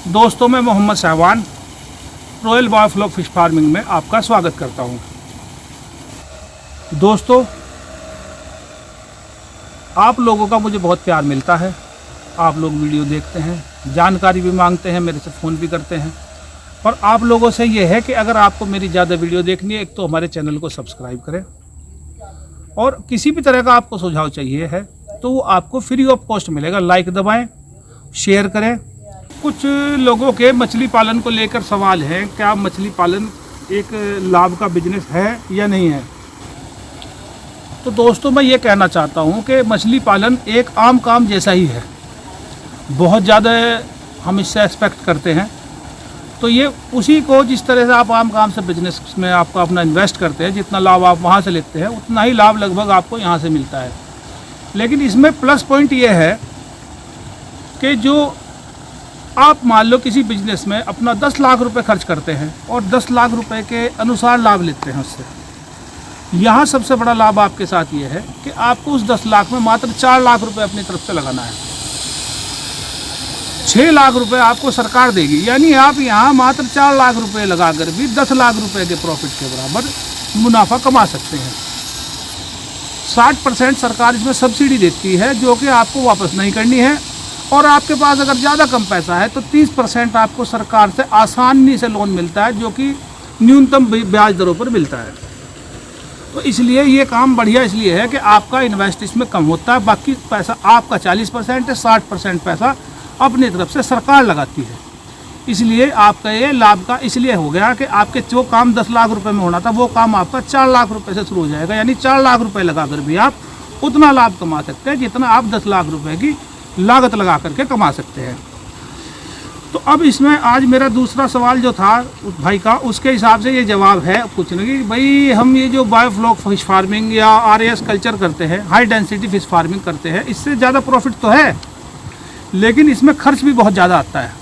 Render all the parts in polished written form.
दोस्तों, मैं Mohammad Sahwan royal biofloc fish farming में आपका स्वागत करता हूं। दोस्तों, आप लोगों का मुझे बहुत प्यार मिलता है। आप लोग वीडियो देखते हैं, जानकारी भी मांगते हैं, मेरे से फ़ोन भी करते हैं। पर आप लोगों से ये है कि अगर आपको मेरी ज़्यादा वीडियो देखनी है, एक तो हमारे चैनल को सब्सक्राइब करें, और किसी भी तरह का आपको सुझाव चाहिए है तो वो आपको फ्री ऑफ कॉस्ट मिलेगा। लाइक दबाएं, शेयर करें। कुछ लोगों के मछली पालन को लेकर सवाल है, क्या मछली पालन एक लाभ का बिजनेस है या नहीं है। तो दोस्तों, मैं ये कहना चाहता हूँ कि मछली पालन एक आम काम जैसा ही है। बहुत ज़्यादा हम इससे एक्सपेक्ट करते हैं, तो ये उसी को जिस तरह से आप आम काम से बिजनेस में आपको अपना इन्वेस्ट करते हैं, जितना लाभ आप वहाँ से लेते हैं उतना ही लाभ लगभग आपको यहाँ से मिलता है। लेकिन इसमें प्लस पॉइंट ये है कि जो आप मान लो किसी बिजनेस में अपना 10 लाख रुपए खर्च करते हैं और 10 लाख रुपए के अनुसार लाभ लेते हैं उससे, यहाँ सबसे बड़ा लाभ आपके साथ ये है कि आपको उस 10 लाख में मात्र 4 लाख रुपए अपनी तरफ से लगाना है। 6 लाख रुपए आपको सरकार देगी, यानी आप यहाँ मात्र 4 लाख रुपए लगाकर भी 10 लाख रुपए के प्रॉफिट के बराबर मुनाफा कमा सकते हैं। 60% सरकार इसमें सब्सिडी देती है, जो कि आपको वापस नहीं करनी है। और आपके पास अगर ज़्यादा कम पैसा है तो 30% आपको सरकार से आसानी से लोन मिलता है, जो कि न्यूनतम ब्याज दरों पर मिलता है। तो इसलिए ये काम बढ़िया इसलिए है कि आपका इन्वेस्ट इसमें कम होता है। बाकी पैसा आपका 40% है, 60% पैसा अपनी तरफ से सरकार लगाती है। इसलिए आपका ये लाभ का इसलिए हो गया कि आपके जो काम 10 लाख रुपए में होना था वो काम आपका 4 लाख रुपए से शुरू हो जाएगा। यानी 4 लाख रुपए लगाकर भी आप उतना लाभ कमा सकते हैं जितना आप 10 लाख रुपए की लागत लगा करके कमा सकते हैं। तो अब इसमें आज मेरा दूसरा सवाल जो था उस भाई का, उसके हिसाब से ये जवाब है पूछने की, भाई हम ये जो बायोफ्लॉक फिश फार्मिंग या RAS कल्चर करते हैं, हाई डेंसिटी फिश फार्मिंग करते हैं, इससे ज़्यादा प्रॉफिट तो है लेकिन इसमें खर्च भी बहुत ज़्यादा आता है।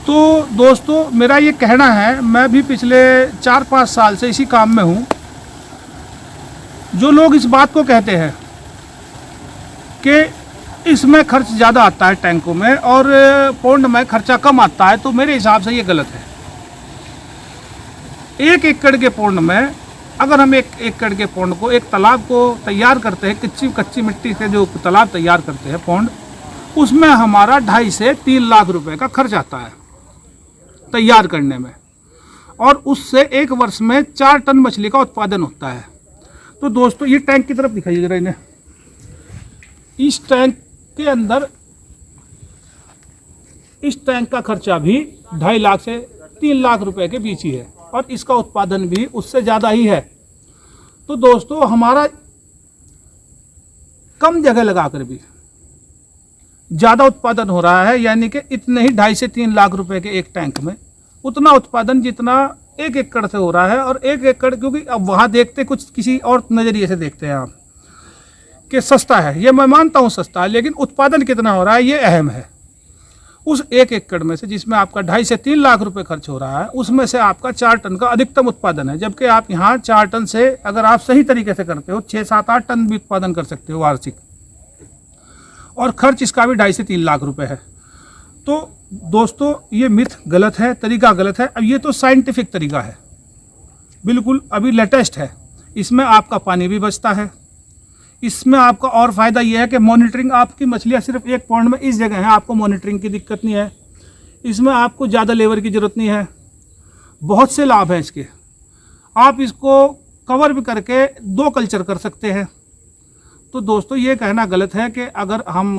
तो दोस्तों, मेरा ये कहना है, मैं भी पिछले 4-5 साल से इसी काम में हूँ। जो लोग इस बात को कहते हैं कि इसमें खर्च ज़्यादा आता है टैंकों में और पौंड में खर्चा कम आता है, तो मेरे हिसाब से ये गलत है। 1 एकड़ के पौंड में अगर हम 1 एकड़ के पौंड को, एक तालाब को तैयार करते हैं, कच्ची मिट्टी से जो तालाब तैयार करते हैं पौंड, उसमें हमारा 2.5 से 3 लाख रुपए का खर्च आता है तैयार करने में, और उससे 1 वर्ष में 4 टन मछली का उत्पादन होता है। तो दोस्तों, ये टैंक की तरफ दिखाइए जरा इन्हें। इस टैंक के अंदर इस टैंक का खर्चा भी 2.5 लाख से 3 लाख रुपए के बीच ही है, और इसका उत्पादन भी उससे ज़्यादा ही है। तो दोस्तों, हमारा कम जगह लगाकर भी ज़्यादा उत्पादन हो रहा है, यानी कि इतने ही 2.5 से 3 लाख रुपए के एक टैंक में उतना उत्पादन जितना 1 एकड़ से हो रहा है। और 1 एकड़, क्योंकि अब वहाँ देखते कुछ किसी और नज़रिए से देखते हैं आप कि सस्ता है, ये मैं मानता हूँ सस्ता है, लेकिन उत्पादन कितना हो रहा है ये अहम है। उस 1 एकड़ में से जिसमें आपका 2.5 से 3 लाख रुपए खर्च हो रहा है, उसमें से आपका 4 टन का अधिकतम उत्पादन है। जबकि आप यहाँ 4 टन से अगर आप सही तरीके से करते हो 6, 7, 8 टन भी उत्पादन कर सकते हो वार्षिक, और खर्च इसका भी 2.5 से 3 लाख रुपए है। तो दोस्तों, ये मिथ गलत है, तरीका गलत है। अब ये तो साइंटिफिक तरीका है, बिल्कुल अभी लेटेस्ट है। इसमें आपका पानी भी बचता है। इसमें आपका और फ़ायदा ये है कि मॉनिटरिंग, आपकी मछलियाँ सिर्फ 1 पॉइंट में इस जगह है, आपको मॉनिटरिंग की दिक्कत नहीं है। इसमें आपको ज़्यादा लेबर की ज़रूरत नहीं है। बहुत से लाभ हैं इसके। आप इसको कवर भी करके 2 कल्चर कर सकते हैं। तो दोस्तों, ये कहना गलत है कि अगर हम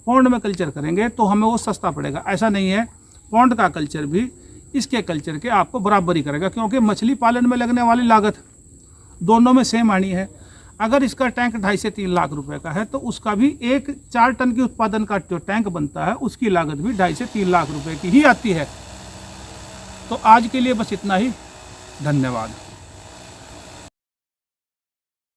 पौंड में कल्चर करेंगे तो हमें वो सस्ता पड़ेगा। ऐसा नहीं है। पौंड का कल्चर भी इसके कल्चर के आपको बराबर ही करेगा, क्योंकि मछली पालन में लगने वाली लागत दोनों में सेम आनी है। अगर इसका टैंक 2.5 से 3 लाख रुपए का है तो उसका भी 4 टन की उत्पादन का जो टैंक बनता है उसकी लागत भी 2.5 से 3 लाख रुपए की ही आती है। तो आज के लिए बस इतना ही। धन्यवाद।